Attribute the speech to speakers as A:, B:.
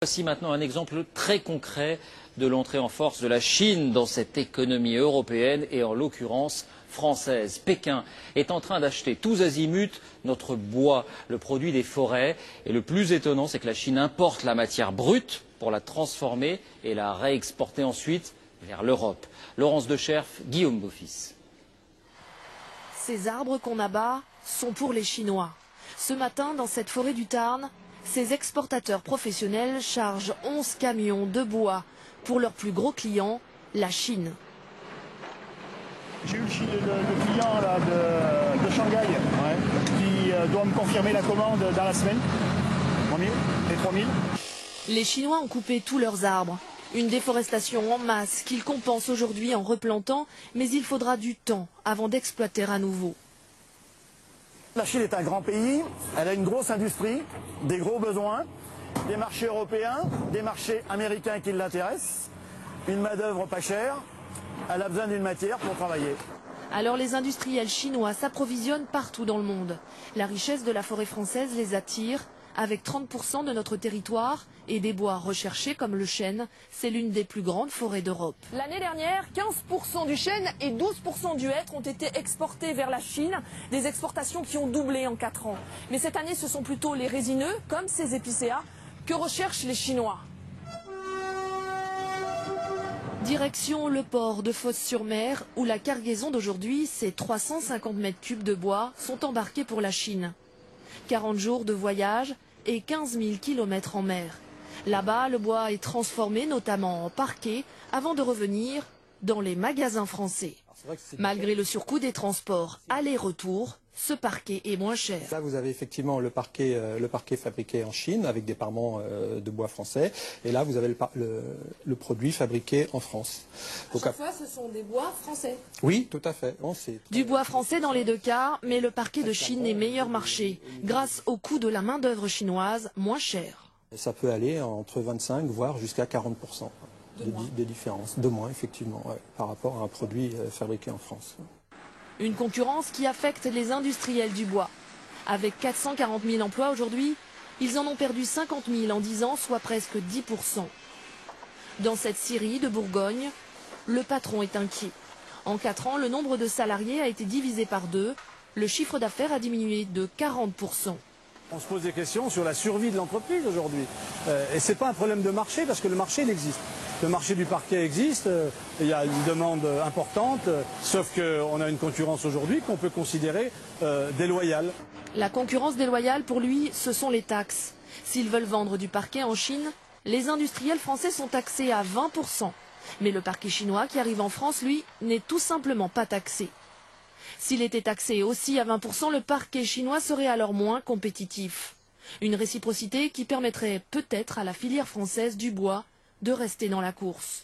A: Voici maintenant un exemple très concret de l'entrée en force de la Chine dans cette économie européenne et en l'occurrence française. Pékin est en train d'acheter tous azimuts notre bois, le produit des forêts. Et le plus étonnant, c'est que la Chine importe la matière brute pour la transformer et la réexporter ensuite vers l'Europe. Laurence Decherf, Guillaume Beaufils.
B: Ces arbres qu'on abat sont pour les Chinois. Ce matin, dans cette forêt du Tarn, ces exportateurs professionnels chargent 11 camions de bois pour leur plus gros client, la Chine.
C: J'ai eu le client là, de Shanghai qui doit me confirmer la commande dans la semaine. 3000 et 3000.
B: Les Chinois ont coupé tous leurs arbres. Une déforestation en masse qu'ils compensent aujourd'hui en replantant, mais il faudra du temps avant d'exploiter à nouveau.
C: La Chine est un grand pays, elle a une grosse industrie, des gros besoins, des marchés européens, des marchés américains qui l'intéressent, une main-d'œuvre pas chère, elle a besoin d'une matière pour travailler.
B: Alors les industriels chinois s'approvisionnent partout dans le monde. La richesse de la forêt française les attire. Avec 30% de notre territoire et des bois recherchés comme le chêne, c'est l'une des plus grandes forêts d'Europe.
D: L'année dernière, 15% du chêne et 12% du hêtre ont été exportés vers la Chine, des exportations qui ont doublé en 4 ans. Mais cette année, ce sont plutôt les résineux, comme ces épicéas, que recherchent les Chinois.
B: Direction le port de Fos-sur-Mer, où la cargaison d'aujourd'hui, c'est 350 mètres cubes de bois, sont embarqués pour la Chine. 40 jours de voyage et 15 000 kilomètres en mer. Là-bas, le bois est transformé notamment en parquet avant de revenir dans les magasins français. Malgré le surcoût des transports aller-retour, ce parquet est moins cher.
E: Là, vous avez effectivement le parquet fabriqué en Chine avec des parements de bois français. Et là, vous avez le produit fabriqué en France.
B: À chaque fois, ce sont des bois français.
E: Oui, tout à fait.
B: Du bois français dans les deux cas, mais le parquet de Chine est meilleur marché, grâce au coût de la main-d'œuvre chinoise moins cher.
E: Ça peut aller entre 25 voire jusqu'à 40% des différences. De moins, effectivement, par rapport à un produit fabriqué en France.
B: Une concurrence qui affecte les industriels du bois. Avec 440 000 emplois aujourd'hui, ils en ont perdu 50 000 en 10 ans, soit presque 10%. Dans cette scierie de Bourgogne, le patron est inquiet. En 4 ans, le nombre de salariés a été divisé par 2. Le chiffre d'affaires a diminué de 40%.
F: On se pose des questions sur la survie de l'entreprise aujourd'hui. Et ce n'est pas un problème de marché, parce que le marché, il existe. Le marché du parquet existe, il y a une demande importante, sauf qu'on a une concurrence aujourd'hui qu'on peut considérer déloyale.
B: La concurrence déloyale, pour lui, ce sont les taxes. S'ils veulent vendre du parquet en Chine, les industriels français sont taxés à 20%. Mais le parquet chinois qui arrive en France, lui, n'est tout simplement pas taxé. S'il était taxé aussi à 20%, le parquet chinois serait alors moins compétitif. Une réciprocité qui permettrait peut-être à la filière française du bois de rester dans la course.